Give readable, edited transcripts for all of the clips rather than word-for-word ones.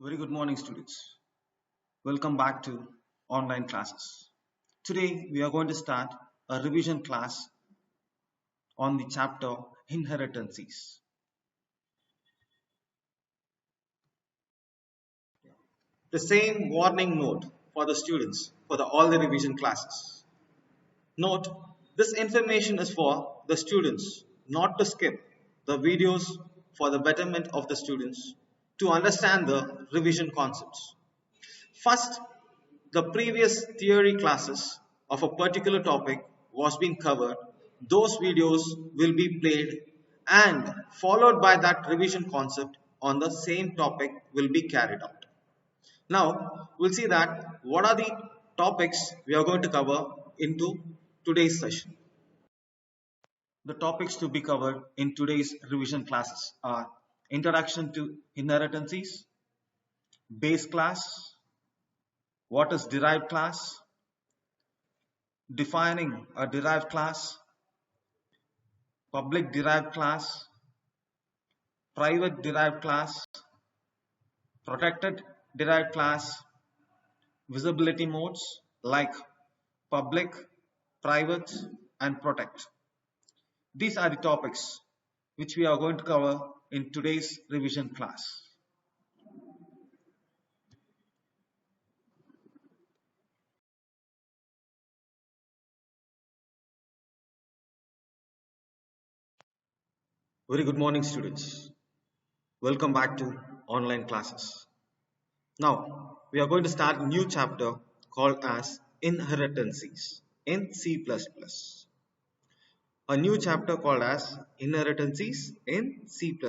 Very good morning, students. Welcome back to online classes. Today, we are going to start a revision class on the chapter Inheritances. The same warning note for the students for all the revision classes. Note, this information is for the students, not to skip the videos for the betterment of the students to understand the revision concepts. First, the previous theory classes of a particular topic was being covered. Those videos will be played and followed by that revision concept on the same topic will be carried out. Now we'll see that what are the topics we are going to cover into today's session. The topics to be covered in today's revision classes are Introduction to Inheritances, Base class, what is derived class, defining a derived class, public derived class, private derived class, protected derived class, visibility modes like public, private, and protect. These are the topics which we are going to cover in today's revision class. Very good morning, students. Welcome back to online classes. Now, we are going to start a new chapter called as Inheritances in C++. A new chapter called as Inheritances in C++.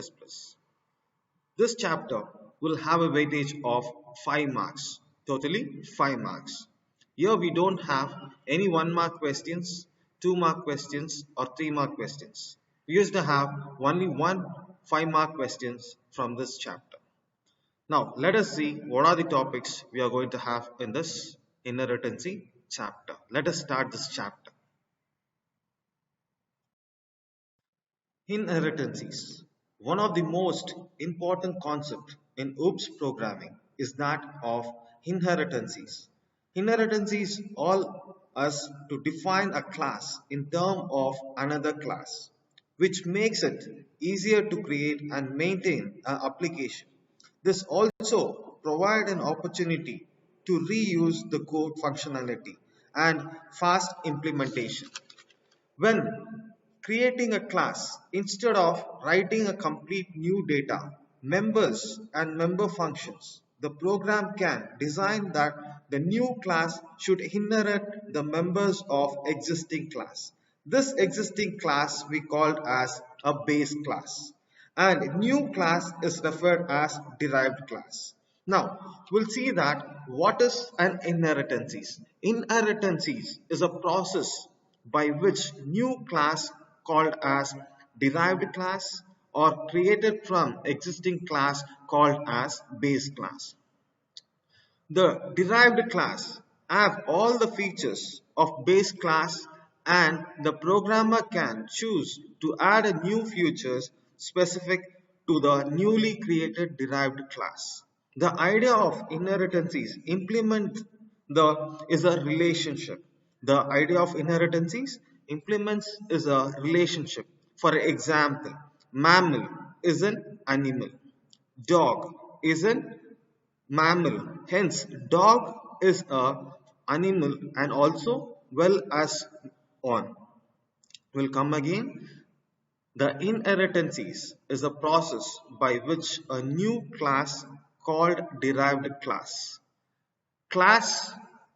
This chapter will have a weightage of 5 marks, totally 5 marks. Here we don't have any 1 mark questions, 2 mark questions or 3 mark questions. We used to have only one 5 mark questions from this chapter. Now let us see what are the topics we are going to have in this inheritancy chapter. Let us start this chapter. Inheritances. One of the most important concepts in OOPS programming is that of inheritances. Inheritances all us to define a class in terms of another class, which makes it easier to create and maintain an application. This also provides an opportunity to reuse the code functionality and fast implementation. When creating a class, instead of writing a complete new data, members and member functions, the program can design that the new class should inherit the members of existing class. This existing class we called as a base class, and new class is referred as derived class. Now we'll see that what is an inheritances. Inheritances is a process by which new class called as derived class or created from existing class called as base class. The derived class have all the features of base class, and the programmer can choose to add a new features specific to the newly created derived class. The idea of inheritances is a relationship. The idea of inheritances implements is a relationship. For example, mammal is an animal, dog is an mammal. Hence, dog is a animal and also well as on. Will come again. The inheritances is a process by which a new class called derived class. Class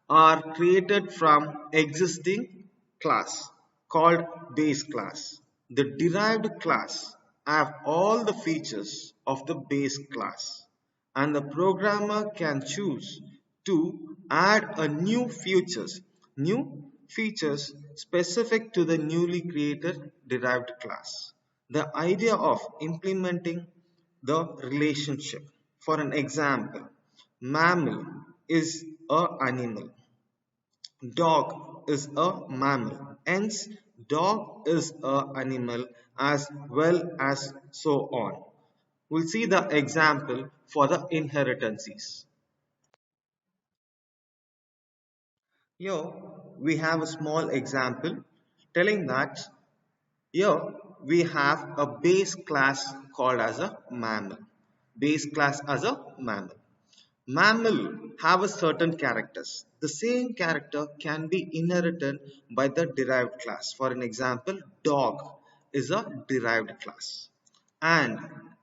are created from existing class called base class. The derived class have all the features of the base class, and the programmer can choose to add a new features specific to the newly created derived class. The idea of implementing the relationship. For an example, mammal is a animal, dog is a mammal, hence dog is a animal as well as so on. We'll see the example for the inheritances. Here we have a small example telling that here we have a base class called as a mammal. Base class as a mammal. Mammal have a certain characters. The same character can be inherited by the derived class. For an example, dog is a derived class and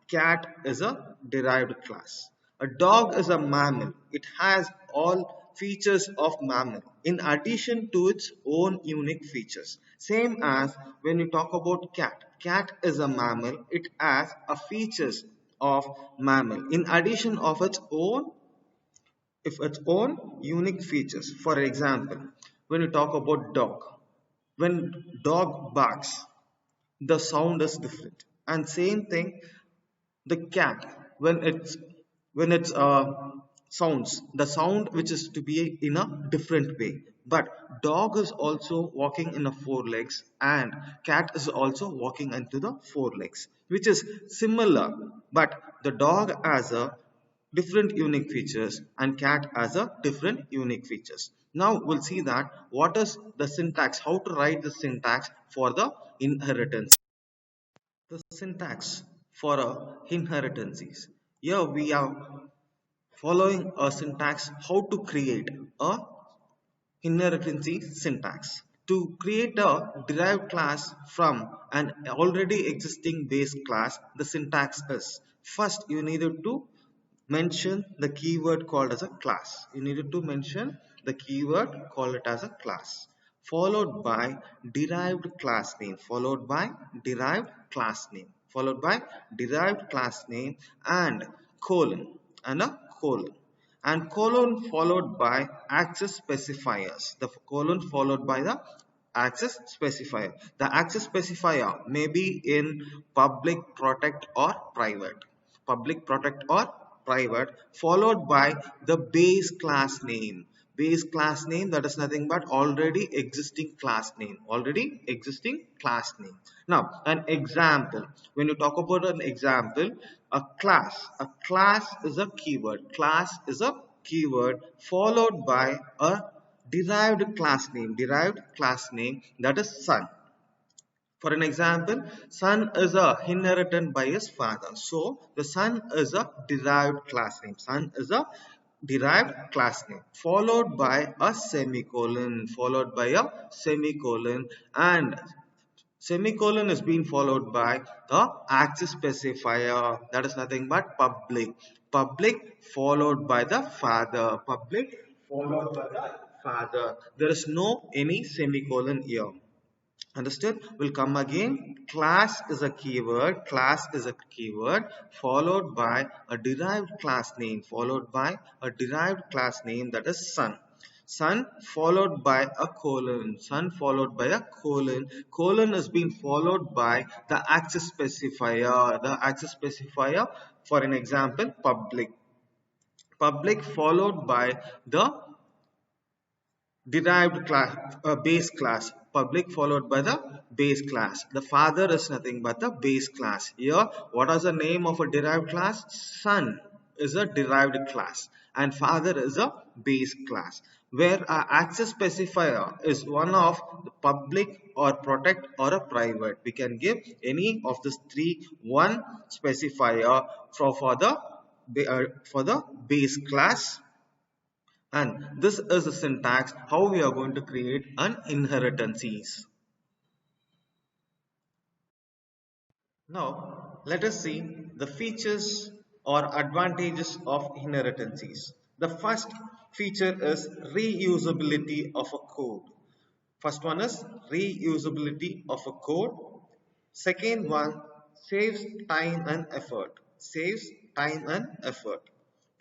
cat is a derived class. A dog is a mammal. It has all features of mammal in addition to its own unique features. Same as when you talk about cat. Cat is a mammal. It has a features of mammal in addition of its own unique features. For example, when you talk about dog, when dog barks, the sound is different. And same thing, the cat, when it's sounds, the sound which is to be in a different way. But dog is also walking in a four legs and cat is also walking into the four legs, which is similar. But the dog has a different unique features and cat has a different unique features. Now we'll see that what is the syntax, how to write the syntax for the inheritance. The syntax for a inheritances. Here we are following a syntax how to create a inheritance syntax. To create a derived class from an already existing base class, the syntax is first you needed to mention the keyword called as a class. You needed to mention the keyword, call it as a class, followed by derived class name, followed by derived class name, followed by derived class name and colon and a colon and colon followed by access specifiers. The colon followed by the access specifier. The access specifier may be in public, protect or private. Public, protect or private followed by the base class name. Base class name, that is nothing but already existing class name. Already existing class name. Now an example. When you talk about an example, a class is a keyword. Class is a keyword followed by a derived class name, that is son. For an example, son is a inherited by his father. So the son is a derived class name. Son is a derived class name followed by a semicolon, followed by a semicolon, and semicolon is being followed by the access specifier, that is nothing but public. Public followed by the father. Public followed by the father. There is no any semicolon here. Understood? Will come again. Class is a keyword. Class is a keyword followed by a derived class name. Followed by a derived class name, that is son. Son followed by a colon. Son followed by a colon. Colon is being followed by the access specifier. The access specifier, for an example, public. Public followed by the derived class, base class. Public followed by the base class. The father is nothing but the base class. Here what is the name of a derived class? Son is a derived class and father is a base class, where our access specifier is one of the public or protect or a private. We can give any of these three one specifier for the base class. And this is the syntax how we are going to create an inheritances. Now let us see the features or advantages of inheritances. The first feature is reusability of a code. First one is reusability of a code. Second one, saves time and effort. Saves time and effort.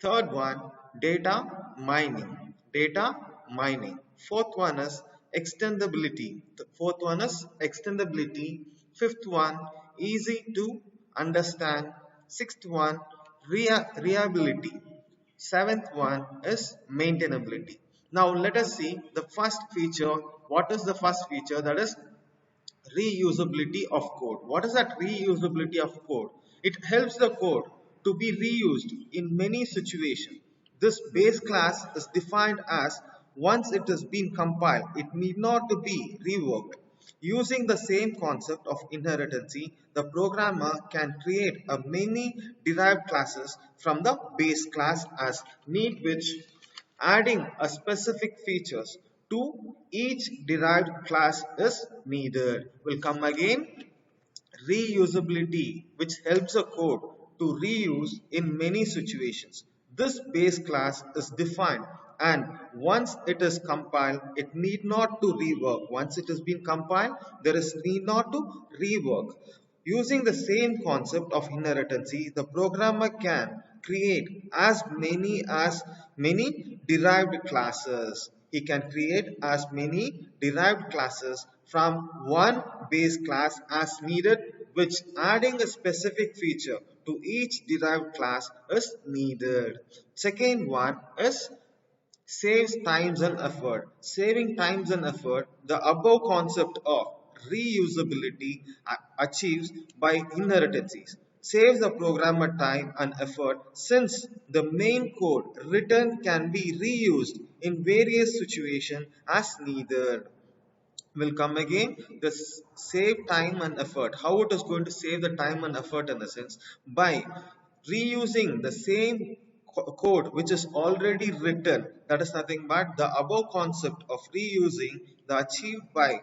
Third one, data mining. Data mining. Fourth one is extendability. The fourth one is extendability. Fifth one, easy to understand. Sixth one, reliability. Seventh one is maintainability. Now let us see the first feature. What is the first feature? That is reusability of code. What is that reusability of code? It helps the code to be reused in many situations. This base class is defined as once it has been compiled, it need not to be reworked. Using the same concept of inherency, the programmer can create a many derived classes from the base class as need, which adding a specific features to each derived class is needed. Will come again. Reusability, which helps a code to reuse in many situations. This base class is defined, and once it is compiled, it need not to rework. Once it has been compiled, there is need not to rework. Using the same concept of inherency, the programmer can create as many derived classes. He can create as many derived classes from one base class as needed, which adding a specific feature to each derived class is needed. Second one is saves times and effort. Saving times and effort, the above concept of reusability achieves by inherencies. Saves the programmer time and effort since the main code written can be reused in various situations as needed. Will come again. This save time and effort. How it is going to save the time and effort in the sense by reusing the same code which is already written. That is nothing but the above concept of reusing the achieved by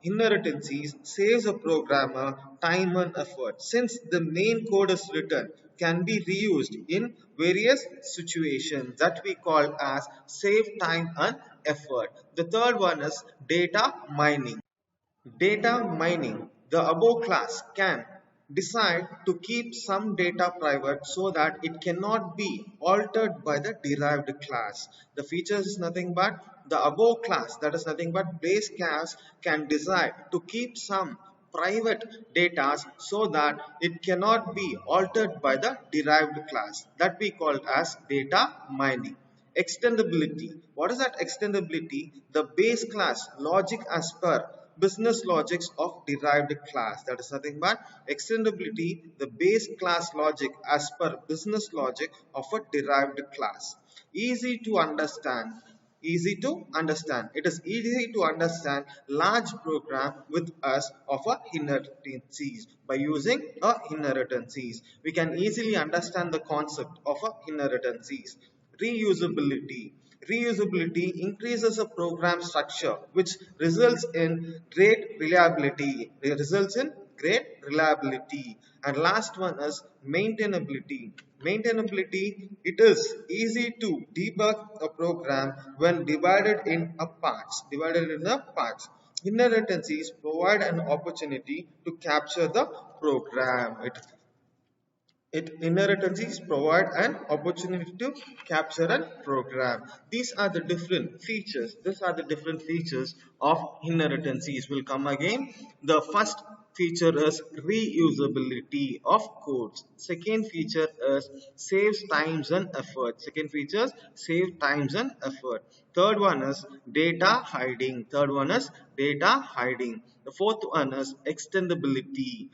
inherencies saves a programmer time and effort since the main code is written can be reused in various situations that we call as save time and effort. The third one is data mining. Data mining. The above class can decide to keep some data private so that it cannot be altered by the derived class. The features is nothing but the above class, that is nothing but base class, can decide to keep some private data so that it cannot be altered by the derived class, that we call as data mining. Extendability. What is that extendability? The base class logic as per business logics of derived class. That is nothing but extendability, the base class logic as per business logic of a derived class. Easy to understand. Easy to understand. It is easy to understand large program with us of a inherencies. By using a inherencies, we can easily understand the concept of a inherencies. Reusability. Reusability increases a program structure which results in great reliability. It results in great reliability. And last one is maintainability. Maintainability, it is easy to debug a program when divided in a parts. Divided in the parts. Inherencies provide an opportunity to capture the program. Inherencies provide an opportunity to capture and program. These are the different features. These are the different features of inherencies. Will come again. The first feature is reusability of codes. Second feature is saves times and effort. Second feature is save times and effort. Third one is data hiding. Third one is data hiding. The fourth one is extendability.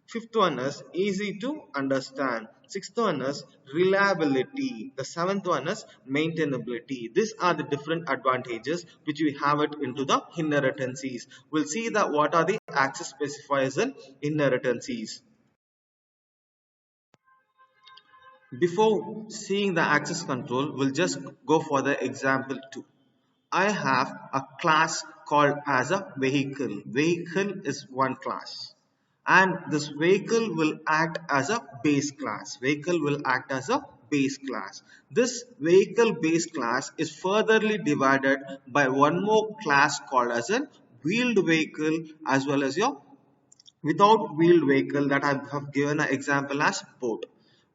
Fifth one is easy to understand. Sixth one is reliability. The seventh one is maintainability. These are the different advantages which we have it into the inherencies. We'll see that what are the access specifiers and inherencies. Before seeing the access control, we'll just go for the example 2. I have a class called as a vehicle. Vehicle is one class, and this vehicle will act as a base class. Vehicle will act as a base class. This vehicle base class is furtherly divided by one more class called as a wheeled vehicle as well as your without wheeled vehicle, that I have given an example as boat.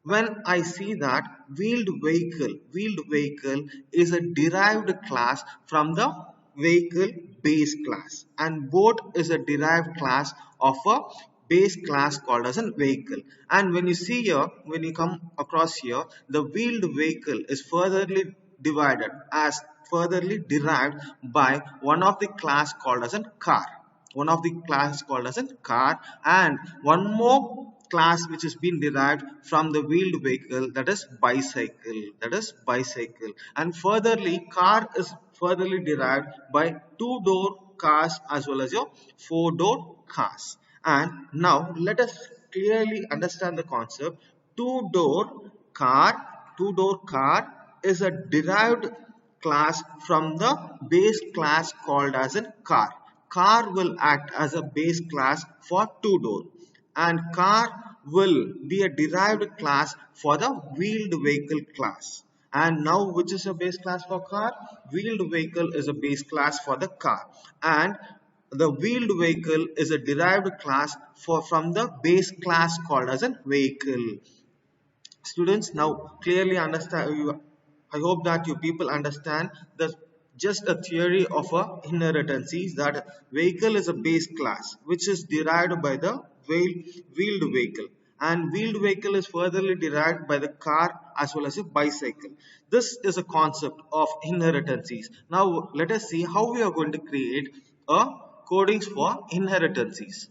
When I see that wheeled vehicle is a derived class from the vehicle base class, and boat is a derived class of a base class called as a vehicle. And when you see here, when you come across here, the wheeled vehicle is furtherly divided as furtherly derived by one of the class called as a car, one of the class called as a car, and one more class which has been derived from the wheeled vehicle, that is bicycle, and furtherly car is furtherly derived by two-door cars as well as your four-door cars. And now let us clearly understand the concept. Two-door car, two-door car is a derived class from the base class called as a car. Car will act as a base class for two-door, and car will be a derived class for the wheeled vehicle class. And now which is a base class for car? Wheeled vehicle is a base class for the car, and the wheeled vehicle is a derived class from the base class called as a vehicle. Students, now clearly understand you. I hope that you people understand the just a theory of a inheritances, that vehicle is a base class which is derived by the wheeled vehicle, and wheeled vehicle is furtherly derived by the car as well as a bicycle. This is a concept of inheritances. Now let us see how we are going to create a codings for inheritances.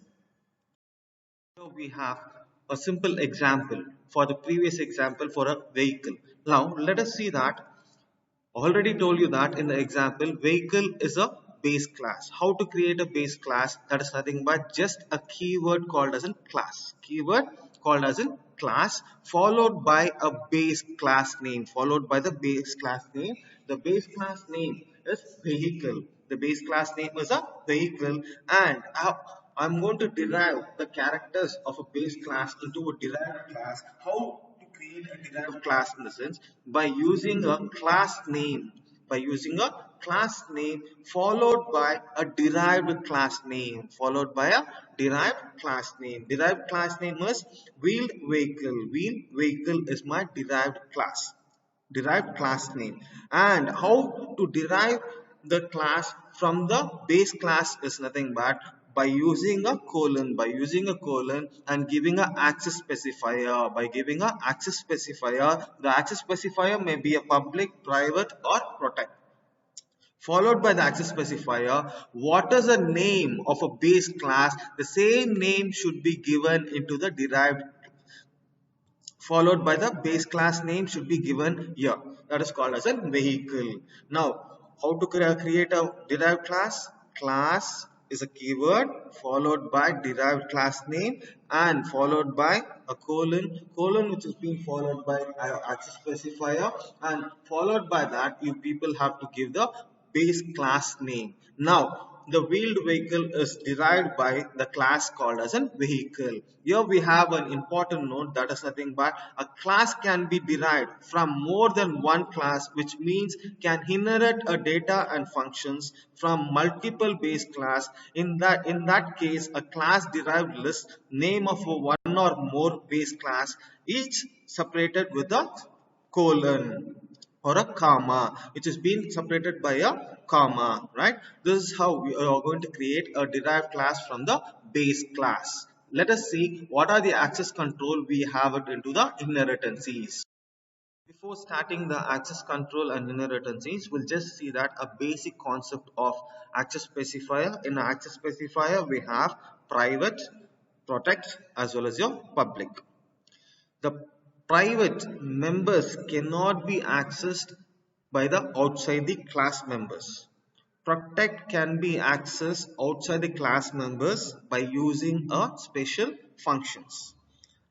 So we have a simple example for the previous example for a vehicle. Now let us see that. Already told you that in the example, vehicle is a base class. How to create a base class? That is nothing but just a keyword called as a class. Keyword called as a class followed by a base class name. Followed by the base class name. The base class name is vehicle. The base class name is a vehicle, and I'm going to derive the characters of a base class into a derived class. How to create a derived class in the sense by using a class name, followed by a derived class name, derived class name is wheeled vehicle is my derived class name. And how to derive the class from the base class is nothing but by using a colon, and giving a access specifier. The access specifier may be a public, private or protect. Followed by the access specifier, what is the name of a base class? The same name should be given into the derived, followed by the base class name should be given here. That is called as a vehicle. Now, how to create a derived class? Class is a keyword followed by derived class name and followed by a colon which is being followed by access specifier, and followed by that you people have to give the base class name. Now, the wheeled vehicle is derived by the class called as a vehicle. Here we have an important note, that is nothing but a class can be derived from more than one class, which means can inherit a data and functions from multiple base class. In that case, a class derived lists name of one or more base class, each separated with a colon or a comma, which is being separated by a comma, right? This is how we are going to create a derived class from the base class. Let us see what are the access control we have it into the inheritances. Before starting the access control and inheritances, we'll just see that a basic concept of access specifier. In access specifier, we have private, protect as well as your public. The private members cannot be accessed by the outside the class members. Protect can be accessed outside the class members by using a special functions.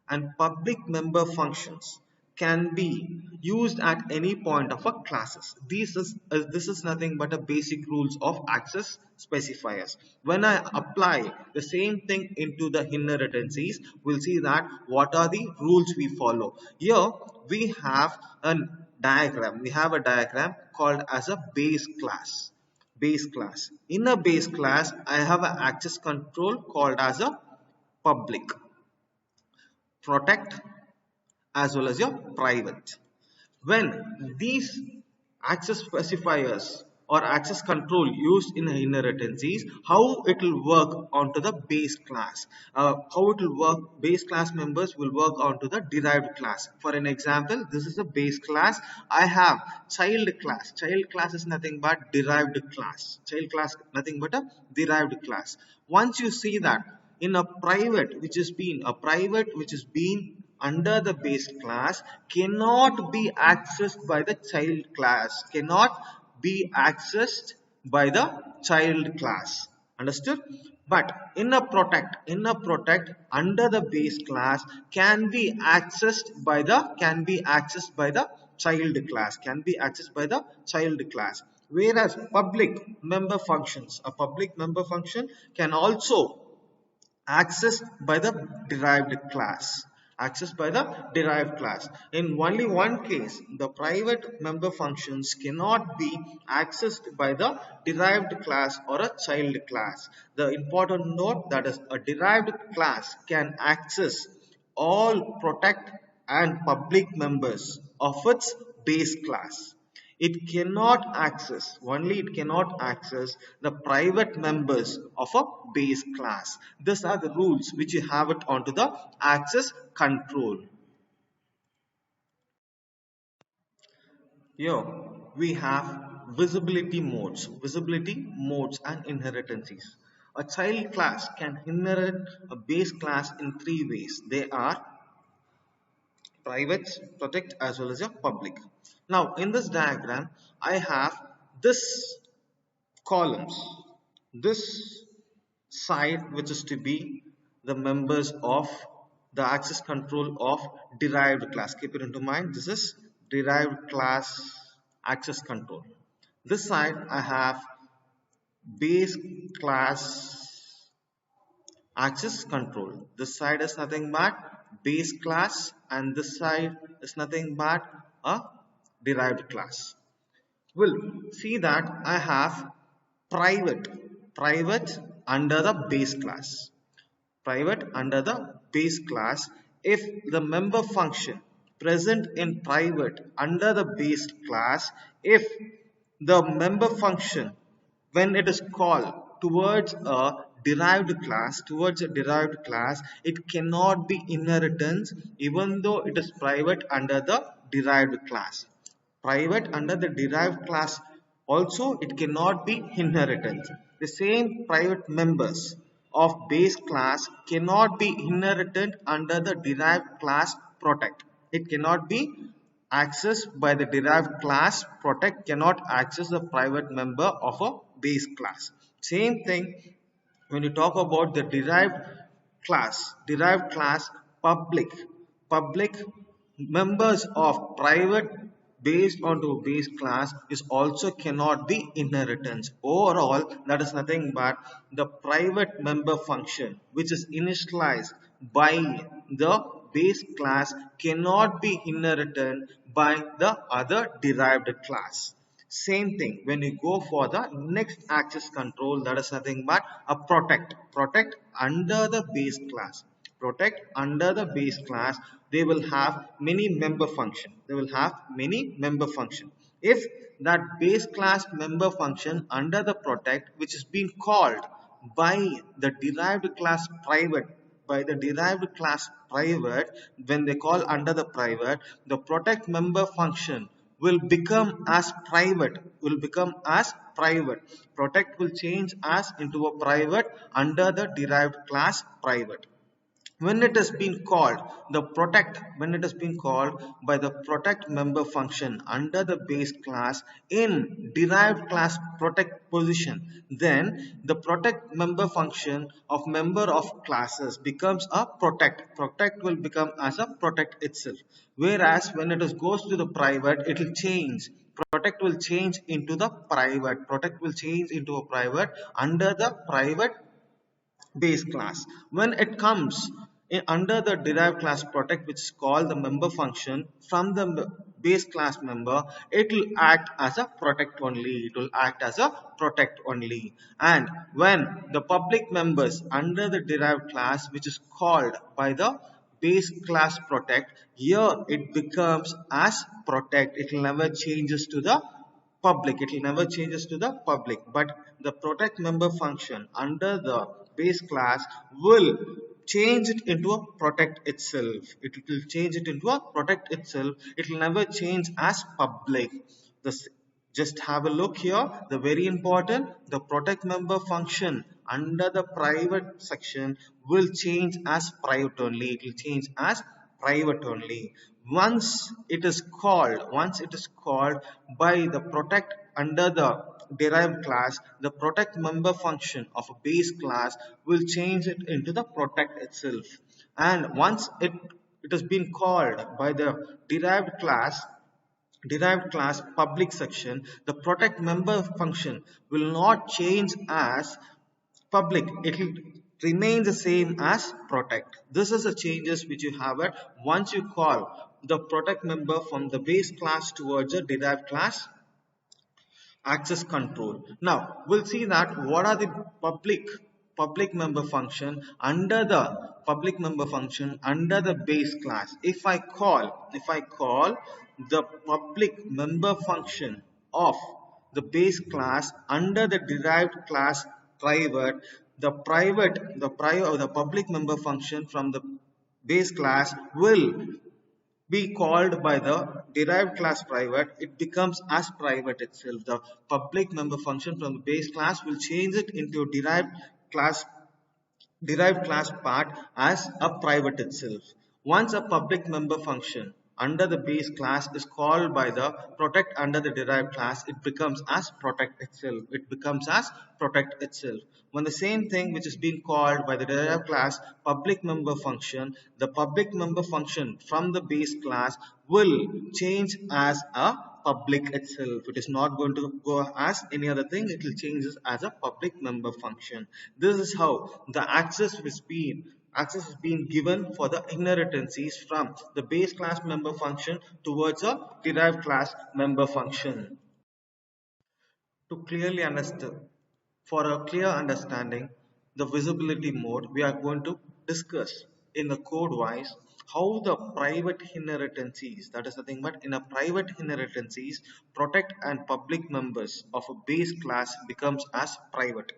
And public member functions can be used at any point of a classes. This is nothing but a basic rules of access specifiers. When I apply the same thing into the inheritances, we'll see that what are the rules we follow. Here we have a diagram. We have a diagram called as a base class. In a base class, I have an access control called as a public, protect as well as your private. When these access specifiers or access control used in inheritances, how it will work onto the base class. Base class members will work onto the derived class. For an example, this is a base class. I have child class. Child class is nothing but derived class. Child class nothing but a derived class. Once you see that in a private which is being under the base class cannot be accessed by the child class, cannot be accessed by the child class. Understood? But in a protect under the base class can be accessed by the child class, can be accessed by the child class. Whereas public member functions, a public member function can also accessed by the derived class, accessed by the derived class. In only one case the private member functions cannot be accessed by the derived class or a child class. The important note, that is, a derived class can access all protect and public members of its base class. It cannot access the private members of a base class. These are the rules which you have it onto the access control. Here we have visibility modes and inheritances. A child class can inherit a base class in three ways. They are private, protect, as well as a public. Now in this diagram I have this columns, this side which is to be the members of the access control of derived class. Keep it into mind, this is derived class access control. This side I have base class access control. This side is nothing but base class and this side is nothing but a derived class. We'll see that I have private under the base class, private under the base class. If the member function present in private under the base class, if the member function when it is called towards a derived class, it cannot be inheritance even though it is private under the derived class. Private under the derived class also it cannot be inheritance. The same private members of base class cannot be inherited under the derived class protect. It cannot be accessed by the derived class protect, cannot access the private member of a base class. Same thing when you talk about the derived class public members of private based onto base class is also cannot be inheritance. Overall, that is nothing but the private member function which is initialized by the base class cannot be inherited by the other derived class. Same thing when you go for the next access control, that is nothing but a protect under the base class. Protect under the base class, they will have many member function. If that base class member function under the protect which is being called by the derived class private, when they call under the private, the protect member function will become as private, protect will change as into a private under the derived class private. When it has been called by the protect member function under the base class in derived class protect position, then the protect member function of member of classes becomes a protect will become as a protect itself. Whereas when it goes to the private, it will change, protect will change into the private, under the private base class. When it comes under the derived class protect, which is called the member function from the base class member, it will act as a protect only, and when the public members under the derived class which is called by the base class protect, here it becomes as protect, it will never changes to the public, but the protect member function under the base class will change it into a protect itself. It will never change as public. Just have a look here. The very important, the protect member function under the private section will change as private only. It will change as private only. Once it is called by the protect under the derived class, the protect member function of a base class will change it into the protect itself. And once it has been called by the derived class public section, the protect member function will not change as public. It will remain the same as protect. This is the changes which you have it once you call the protect member from the base class towards a derived class access control. Now we'll see that what are the public member function under the base class. If I call the public member function of the base class under the derived class private, the public member function from the base class will be called by the derived class private. It becomes as private itself. The public member function from the base class will change it into class derived class part as a private itself. Once a public member function under the base class is called by the protect under the derived class, it becomes as protect itself. When the same thing which is being called by the derived class public member function, the public member function from the base class will change as a public itself. It is not going to go as any other thing. It will change as a public member function. This is how the access is being given for the inheritances from the base class member function towards a derived class member function. To clearly understand, for a clear understanding, the visibility mode, we are going to discuss in the code wise how the private inheritances, that is nothing but in a private inheritances, protect and public members of a base class becomes as private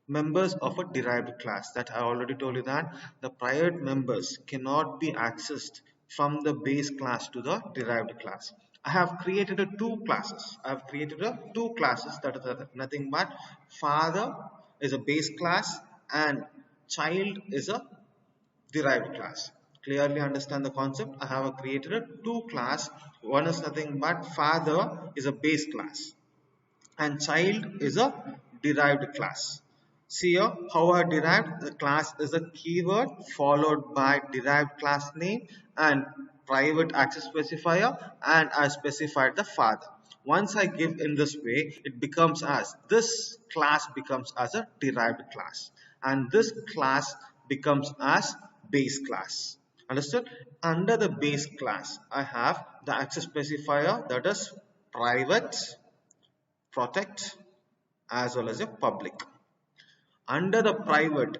members of a derived class. That I already told you that the private members cannot be accessed from the base class to the derived class. I have created two classes. That is nothing but father is a base class and child is a derived class. Clearly understand the concept. I have created a two class. One is nothing but father is a base class and child is a derived class. See here how I derived the class is a keyword followed by derived class name and private access specifier, and I specified the father. Once I give in this way, it becomes as this class becomes as a derived class and this class becomes as base class. Understood? Under the base class, I have the access specifier, that is private, protect as well as a public. Under the private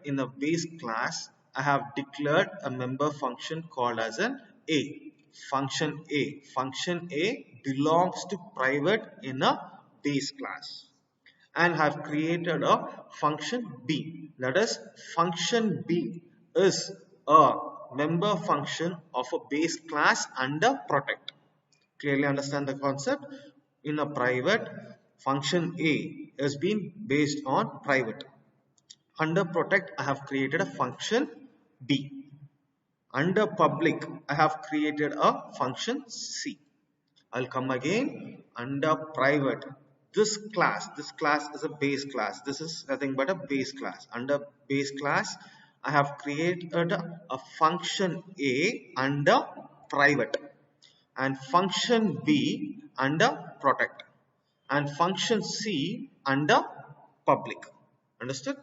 in the base class, I have declared a member function called as an A. Function A belongs to private in a base class, and have created a function B. That is, function B is a member function of a base class under protect. Clearly understand the concept. In a private, function A has been based on private. Under protect, I have created a function B. Under public, I have created a function C. I'll come again. Under private, this class is a base class. This is nothing but a base class. Under base class, I have created a function A under private and function B under protect and function C under public. Understood?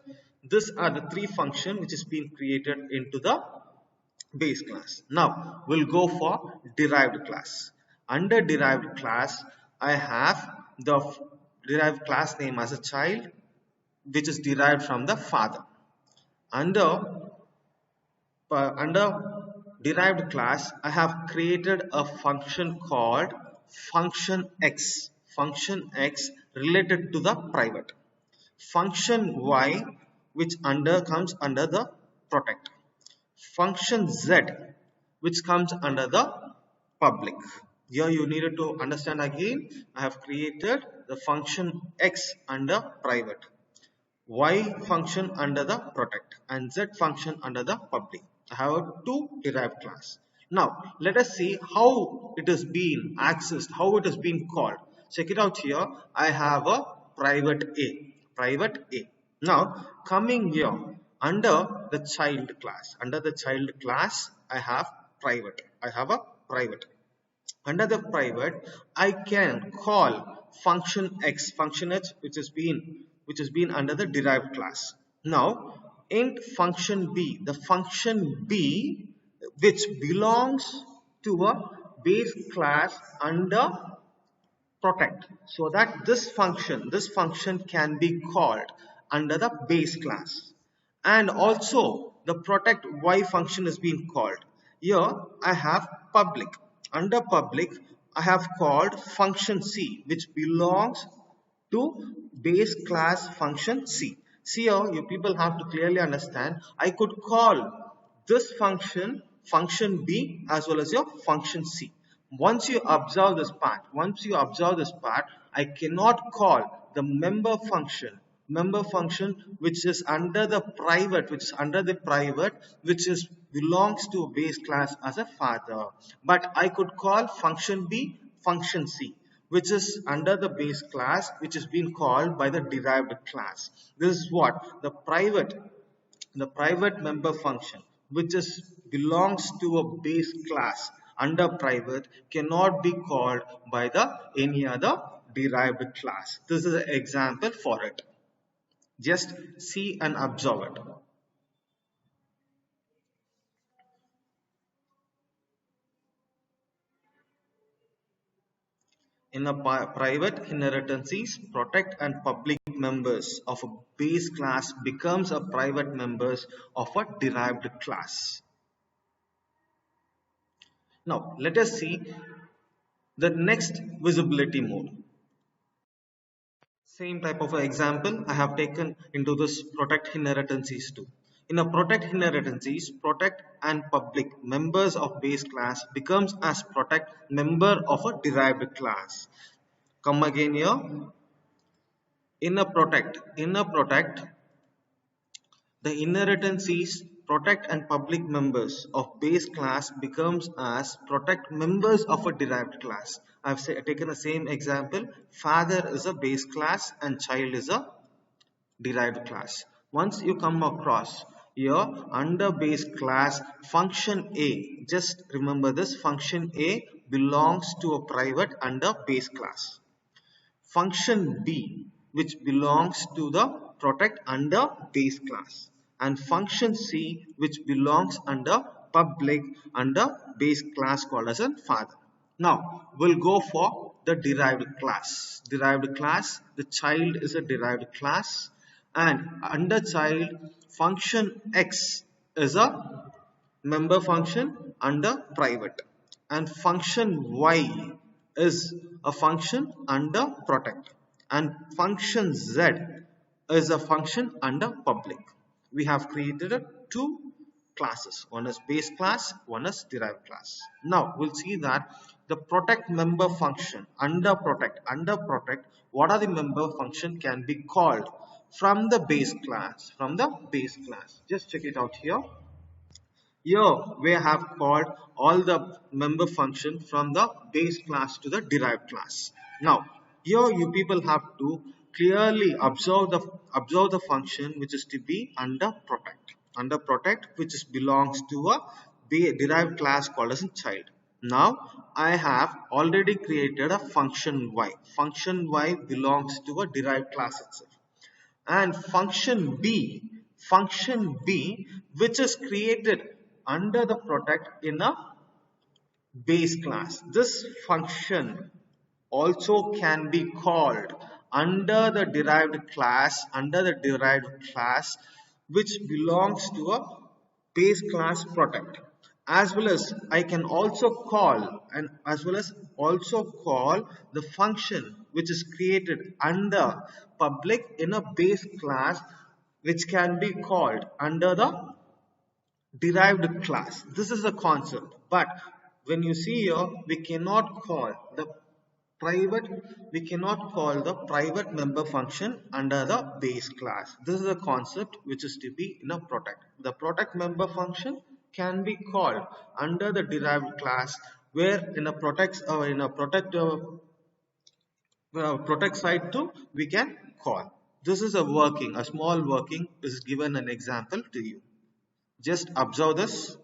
These are the three functions which is being created into the base class. Now we'll go for derived class. Under derived class, I have the derived class name as a child, which is derived from the father. Under derived class, I have created a function called function X. Function X related to the private. Function Y, which comes under the protect. Function Z, which comes under the public. Here you needed to understand again, I have created the function X under private, Y function under the protect, and Z function under the public. I have two derived class. Now let us see how it is being accessed, how it is being called. Check it out here. I have a private A, private A. Now coming here under the child class, I have private. I have a private. Under the private, I can call function X, which has been under the derived class. Now, int function B, the function B which belongs to a base class under protect, so that this function can be called under the base class, and also the protect Y function is being called. Here I have public. Under public I have called function C, which belongs to base class function C. See, here you people have to clearly understand, I could call this function B, as well as your function C. Once you observe this part, I cannot call the member function which is under the private, which is belongs to a base class as a father. But I could call function B function C, which is under the base class, which is being called by the derived class. This is what the private member function, which is belongs to a base class under private, cannot be called by the any other derived class. This is an example for it. Just see and observe it. In a private inheritances, protect and public members of a base class becomes a private members of a derived class. Now let us see the next visibility mode. Same type of example I have taken into this protect inheritances too. In a protect inheritances, protect and public members of base class becomes as protect member of a derived class. Come again here. In a protect, the inheritances, protect and public members of base class becomes as protect members of a derived class. I have taken the same example. Father is a base class and child is a derived class. Once you come across here under base class function A, just remember this function A belongs to a private under base class. Function B, which belongs to the protect under base class, and function C, which belongs under public under base class called as a father. Now we'll go for the derived class. The child is a derived class, and under child, function X is a member function under private, and function Y is a function under protect, and function Z is a function under public. We have created two classes, one is base class, one is derived class. Now we'll see that the protect member function under protect, what are the member function can be called from the base class, just check it out here. Here we have called all the member function from the base class to the derived class. Now here you people have to clearly observe the function which is to be under protect, which belongs to a derived class called as a child. Now I have already created a function Y. Function Y belongs to a derived class itself, and function B, which is created under the protect in a base class. This function also can be called under the derived class, which belongs to a base class protect, as well as I can also call the function which is created under public in a base class, which can be called under the derived class. This is the concept, but when you see here, private we cannot call the private member function under the base class. This is a concept which is to be in a protect. The protect member function can be called under the derived class, where in a protect side too we can call. This is a small working is given an example to you. Just observe this.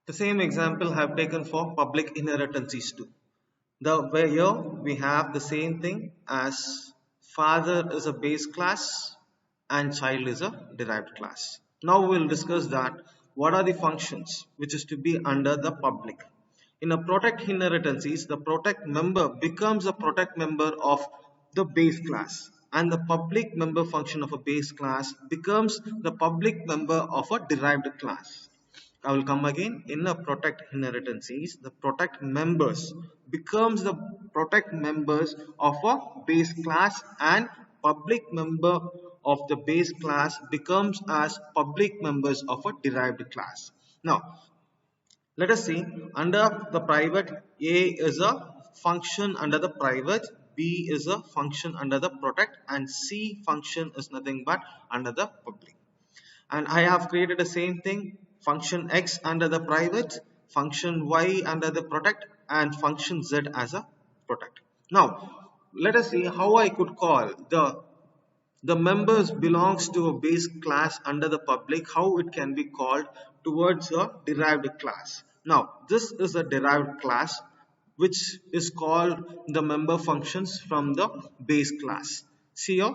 The same example I have taken for public inheritances too. The way here we have the same thing as father is a base class and child is a derived class. Now we will discuss that what are the functions which is to be under the public. In a protect inheritances, the protect member becomes a protect member of the base class, and the public member function of a base class becomes the public member of a derived class. I will come again. In a protect inheritances, the protect members becomes the protect members of a base class, and public member of the base class becomes as public members of a derived class. Now, let us see under the private, A is a function under the private, B is a function under the protect, and C function is nothing but under the public. And I have created the same thing, function X under the private, function Y under the protect, and function Z as a protect. Now let us see how I could call the members belongs to a base class under the public, how it can be called towards a derived class. Now this is a derived class which is called the member functions from the base class. See here,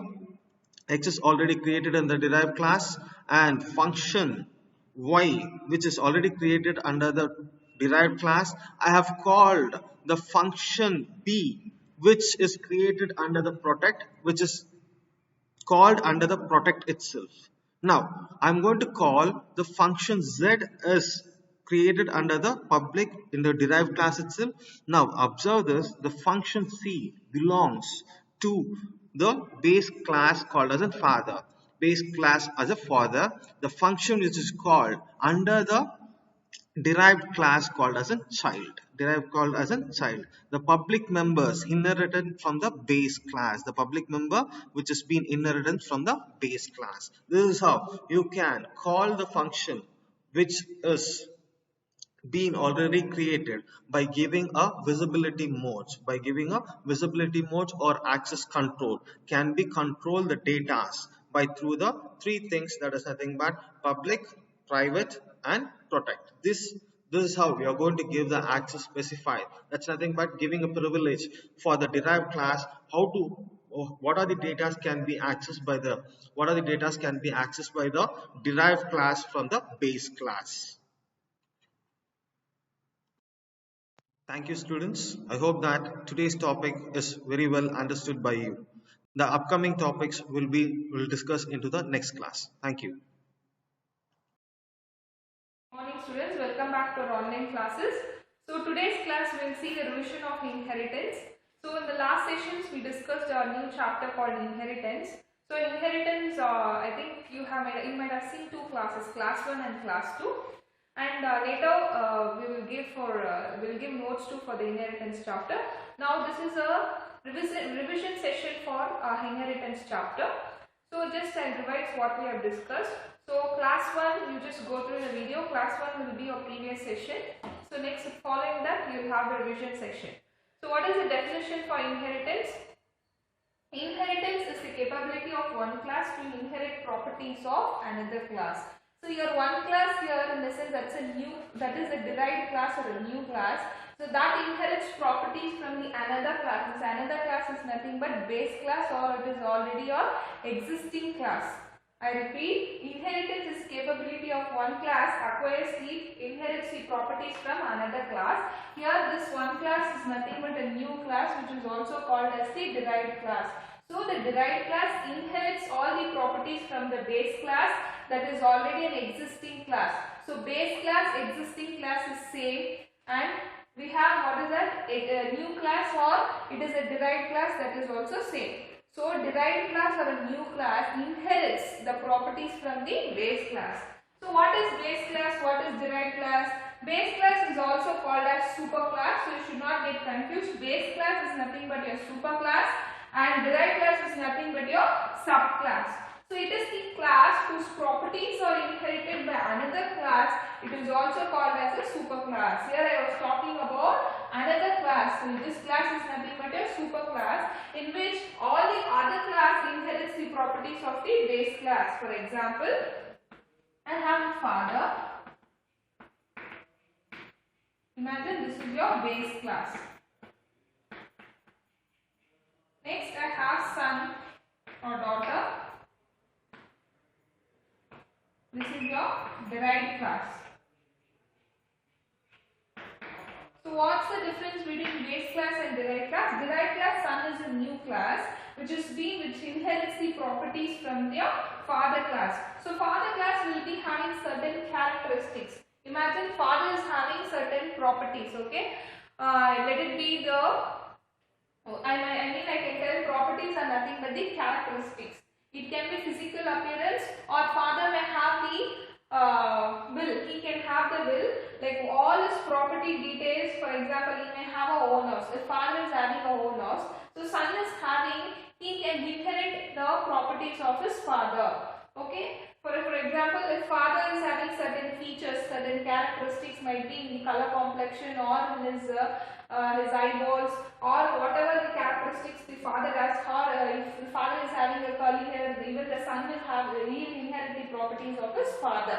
X is already created in the derived class, and function Y which is already created under the derived class, I have called the function B which is created under the protect, which is called under the protect itself. Now I'm going to call the function Z is created under the public in the derived class itself. Now observe this, the function C belongs to the base class called as a father. Base class as a father, the function which is called under the derived class called as a child. Derived called as a child. The public members inherited from the base class. The public member which has been inherited from the base class. This is how you can call the function which is been already created by giving a visibility mode. By giving a visibility mode or access control, can be control the data by through the three things, that is nothing but public, private and protect. This is how we are going to give the access specified. That's nothing but giving a privilege for the derived class. How to what are the data can be accessed by the derived class from the base class. Thank you, students. I hope that today's topic is very well understood by you. The upcoming topics will discuss into the next class. Thank you. Morning students, welcome back to our online classes. So today's class we will see the revision of inheritance. So in the last sessions we discussed a new chapter called inheritance. So inheritance, I think you might have seen two classes, class 1 and class 2. And later we will give notes too for the inheritance chapter. Now this is a revision session for inheritance chapter. So just I'll revise what we have discussed. So class 1 you just go through the video. Class 1 will be your previous session. So next following that you will have the revision session. So what is the definition for inheritance? Inheritance is the capability of one class to inherit properties of another class. So your one class here, in the sense that is a derived class or a new class. So that inherits properties from the another class. This another class is nothing but base class, or it is already your existing class. I repeat, inheritance is capability of one class inherits the properties from another class. Here this one class is nothing but a new class which is also called as the derived class. So the derived class inherits all the properties from the base class that is already an existing class. So base class, existing class is same, and we have what is that, a new class, or it is a derived class that is also same. So derived class or a new class inherits the properties from the base class. So what is base class? What is derived class? Base class is also called as superclass. So you should not get confused. Base class is nothing but your superclass and derived class is nothing but your subclass. So it is the class whose properties are inherited by another class. It is also called as a superclass. Here I was talking about another class. So this class is nothing but a superclass in which all the other class inherits the properties of the base class. For example, I have a father. Imagine this is your base class. Next I have son or daughter. This is your derived class. So what's the difference between base class and derived class? Derived class son is a new class which inherits the properties from their father class. So father class will be having certain characteristics. Imagine father is having certain properties, okay? Let it be I can tell properties are nothing but the characteristics. It can be physical appearance or father may have the will. He can have the will, like all his property details. For example, he may have a own house. If father is having a own house, so son is having, he can inherit the properties of his father. Okay. For example, if father is having certain features, certain characteristics, might be in color complexion or in his eyeballs or whatever the characteristics the father has, or if the father is having a curly hair, even the son will inherit the properties of his father.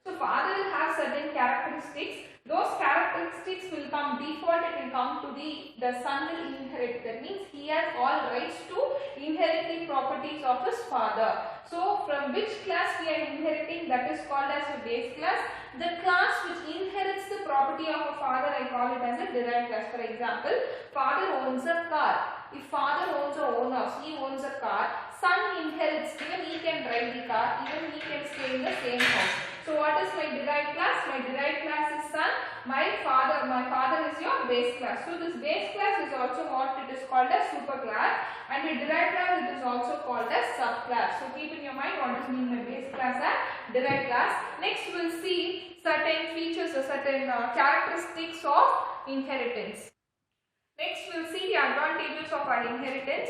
So father will have certain characteristics. Those characteristics will come default, it will come to the son will inherit. That means he has all rights to inherit the properties of his father. So from which class we are inheriting, that is called as a base class. The class which inherits the property of a father, I call it as a derived class. For example, father owns a car. If father owns a own house, he owns a car, son inherits, even he can drive the car, even he can stay in the same house. So what is my derived class? My derived class is son. My father is your base class. So this base class is also what it is called as superclass, and the derived class it is also called as subclass. So keep in your mind what does mean by base class and derived class. Next we will see certain features or certain characteristics of inheritance. Next we will see the advantages of our inheritance.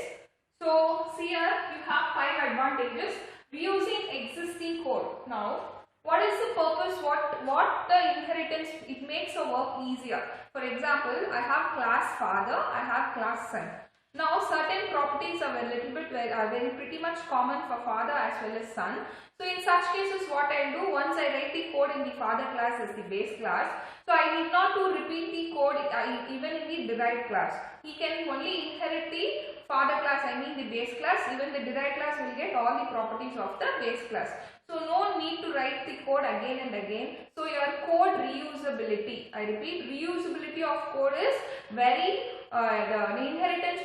So here you have 5 advantages. Reusing existing code. Now what is the purpose? What the inheritance? It makes the work easier. For example, I have class father, I have class son. Now certain properties are very pretty much common for father as well as son. So in such cases what I do, once I write the code in the father class as the base class, so I need not to repeat the code even in the derived class. He can only inherit the father class, I mean the base class. Even the derived class will get all the properties of the base class. So no need to write the code again and again. So your code reusability, I repeat, reusability of code is very, the inheritance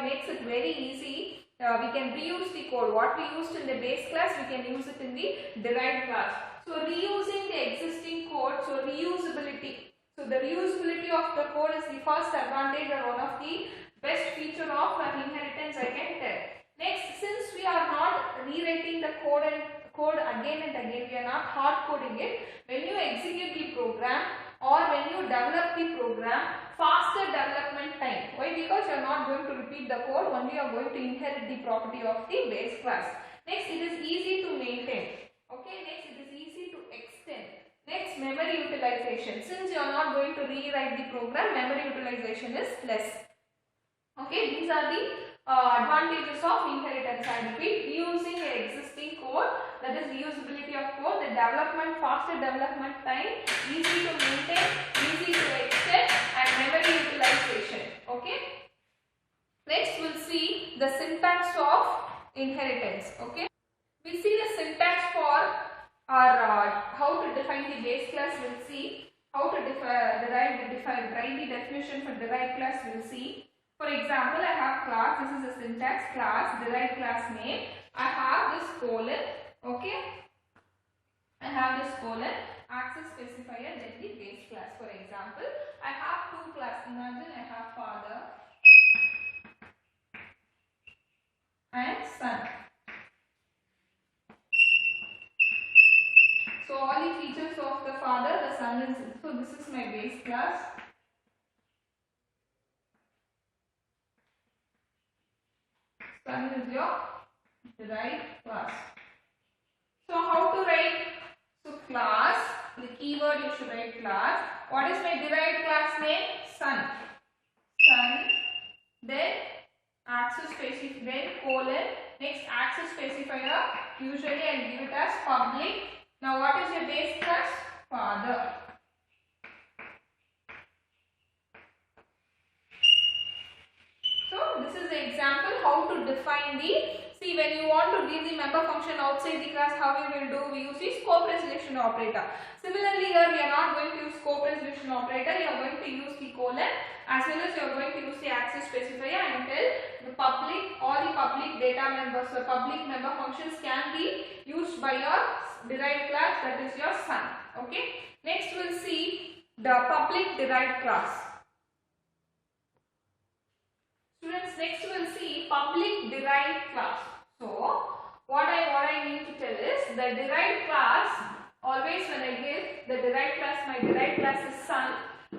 makes it very easy. We can reuse the code. What we used in the base class, we can use it in the derived class. So reusing the existing code, so reusability. So the reusability of the code is the first advantage or one of the best feature of inheritance, I can tell. Next, since we are not rewriting the code again and again, we are not hard coding it. When you execute the program or when you develop the program, faster development time. Why? Because you are not going to repeat the code, only you are going to inherit the property of the base class. Next, it is easy to maintain. Okay, next it is easy to extend. Next, memory utilization. Since you are not going to rewrite the program, memory utilization is less. Okay, these are the advantages of inheritance. I repeat, reusing an existing code, that is reusability of code, the development, faster development time, easy to maintain, easy to extend, and memory utilization. Okay. Next, we'll see the syntax of inheritance. Okay. We see the syntax for our how to define the base class. We'll see how to write the definition for derived class. We'll see. For example, I have class, this is the syntax, class, derived class name. I have this colon, okay. I have this colon, access specifier, then the base class. For example, I have two classes. Imagine I have father So all the features of the father, the son is, so this is my base class. Son is your derived class. So how to write? So class, the keyword you should write class. What is my derived class name? Son. Son, then access specifier, then colon, next access specifier. Usually I give it as public. Now what is your base class? Father. So this is the example how to define the, see when you want to give the member function outside the class, how we will do, we use the scope resolution operator. Similarly here we are not going to use scope resolution operator, you are going to use the colon as well as you are going to use the access specifier until the public, all the public data members or public member functions can be used by your derived class, that is your son. Okay. Next we will see the public derived class. Students, next we will see public derived class. So, what I need to tell is the derived class, always when I give the derived class, my derived class is son.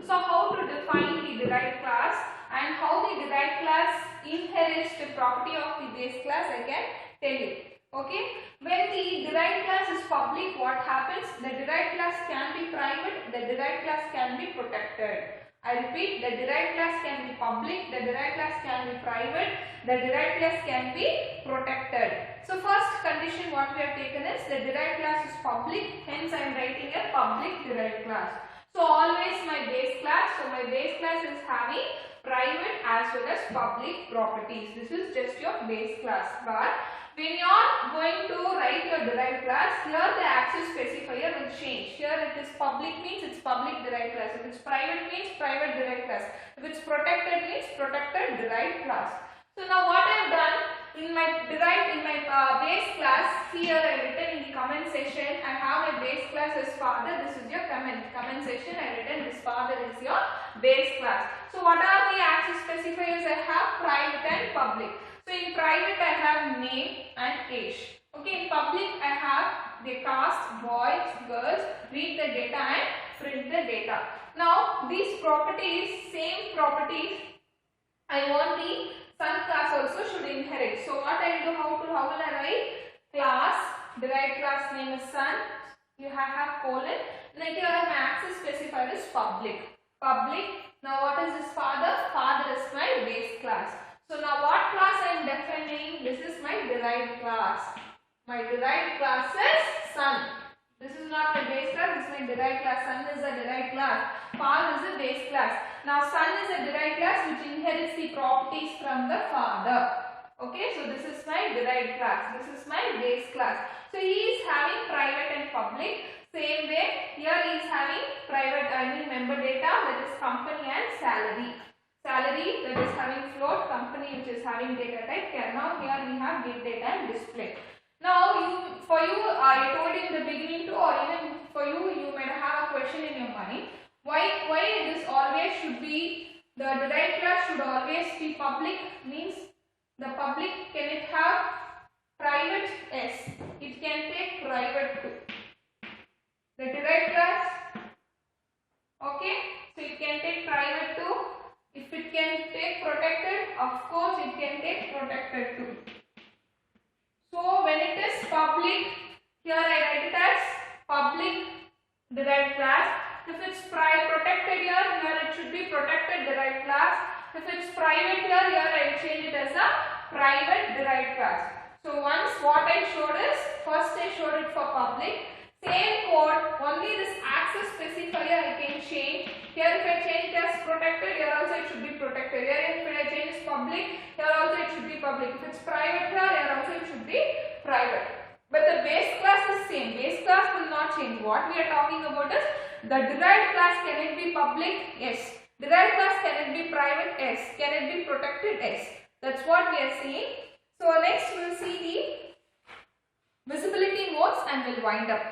So, how to define the derived class and how the derived class inherits the property of the base class, I can tell you. Okay, when the derived class is public, what happens? The derived class can be private, the derived class can be protected. I repeat, the derived class can be public, the derived class can be private, the derived class can be protected. So first condition what we have taken is the derived class is public, hence I am writing a public derived class. So always my base class, so my base class is having private as well as public properties. This is just your base class. But when you are going to write your derived class, here the access specifier will change. Here it is public means it's public derived class. If it's private means private derived class. If it's protected means protected derived class. So now what I have done in my base class, here I have written in the comment section, I have my base class as father. This is your comment section. I have written this father is your base class. So what are the access specifiers? I have private and public. So in private I have name and age. Okay, in public I have the caste, boys, girls, read the data and print the data. Now these properties, same properties, I want the son class also should inherit. So what I will do, how will I write? Class, derived class name is son, you have colon, then here my access specifier is public. Public, now what is this father? Father is my base class. So now what class I am defining? This is my derived class. My derived class is son. This is not my base class, this is my derived class. Son is a derived class. Father is a base class. Now son is a derived class which inherits the properties from the father. Okay, so this is my derived class. This is my base class. So he is having private and public. Same way, here he is having private, member data, that is company and salary. Salary, that is having float, company which is having data type. Now here we have give data and display. Now I told you in the beginning too, or even for you might have a question in your mind. Why this always should be, the derived class should always be public, means the public, can it have private? Yes, it can take private too. The derived class, okay, so it can take private too. If it can take protected, of course it can take protected too. So when it is public, here I write it as public derived class. If it's protected here it should be protected derived class. If it's private here I will change it as a private derived class. So once what I showed is, first I showed it for public. Same code, only this access specifier I can change. Here if I change it as protected, here also it should be protected. Here if I change it public, here also it should be public. If it's private here also it should be private. But the base class is same. Base class will not change. What we are talking about is the derived class. Can it be public? Yes. Derived class, can it be private? Yes. Can it be protected? Yes. That's what we are seeing. So next we will see the visibility modes and we'll wind up.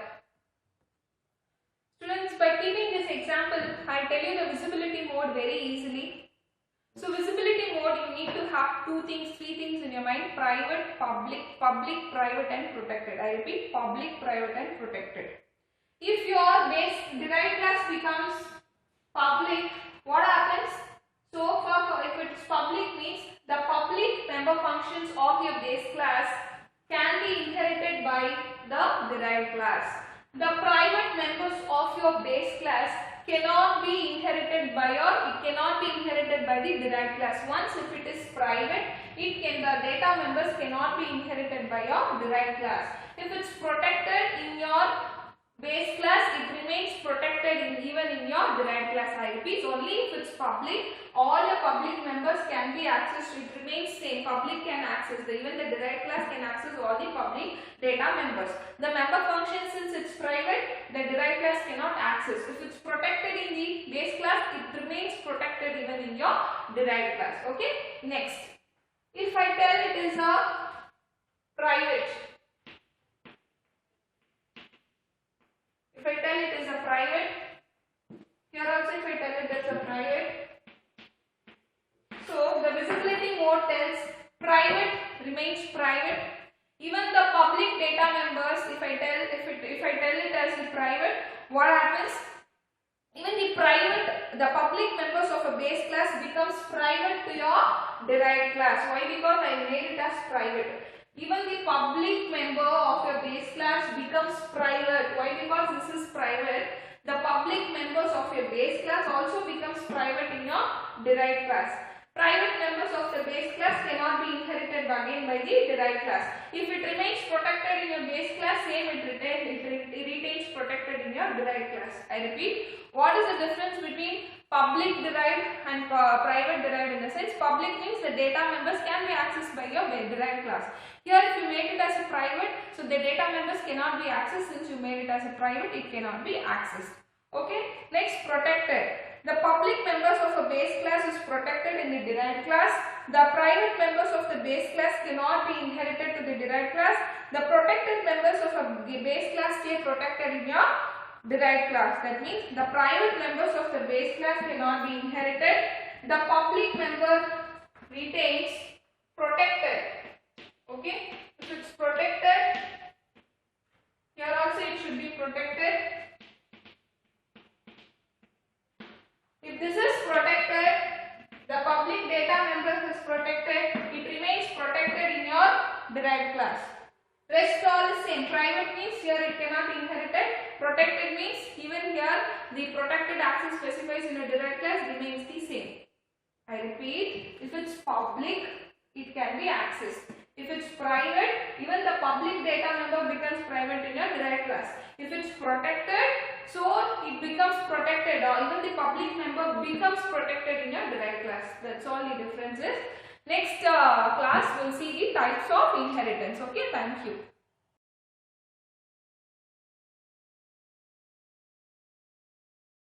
Students, by keeping this example, I tell you the visibility mode very easily. So visibility mode, you need to have three things in your mind: private, public, private and protected. I repeat, public, private and protected. your base derived class becomes public, what happens? So if it's public means the public member functions of your base class can be inherited by the derived class. The private members of your base class cannot be inherited by the derived class. Once if it is private, the data members cannot be inherited by your derived class. If it's protected in your base class, it remains protected even in your derived class. I repeat, only if it's public, all your public members can be accessed. It remains same. Public can access. Even the derived class can access all the public data members. The member function, since it's private, the derived class cannot access. If it's protected in the base class, it remains protected even in your derived class. Okay. Next, if I tell it is a private. If I tell it is a private, here also if I tell it is a private, so the visibility mode tells private remains private. Even the public data members, if I tell it as a private, what happens? Even the public members of a base class becomes private to your derived class. Why? Because I made it as private. Even the public member of your base class becomes private. Why? Because this is private. The public members of your base class also becomes private in your derived class. Private members of the base class cannot be inherited again by the derived class. If it remains protected in your base class, same it retains protected in your derived class. I repeat, what is the difference between public derived and private derived? In the sense, public means the data members can be accessed by your derived class. Here if you made it as a private, so the data members cannot be accessed. Since you made it as a private, it cannot be accessed. Okay. Next, protected. The public members of a base class is protected in the derived class. The private members of the base class cannot be inherited to the derived class. The protected members of a base class stay protected in your derived class. That means the private members of the base class cannot be inherited. The public member retains protected. Okay. If it's protected, here also it should be protected. If this is protected, the public data member is protected, it remains protected in your derived class. Rest all is same. Private means here it cannot be inherited. Protected means even here the protected access specifies in a derived class remains the same. I repeat, if it's public, it can be accessed. If it's private, even the public data member becomes private in your derived class. If it's protected, so it becomes protected, or even the public member becomes protected in your derived class. That's all the difference is. Next class we'll see the types of inheritance. Okay, thank you.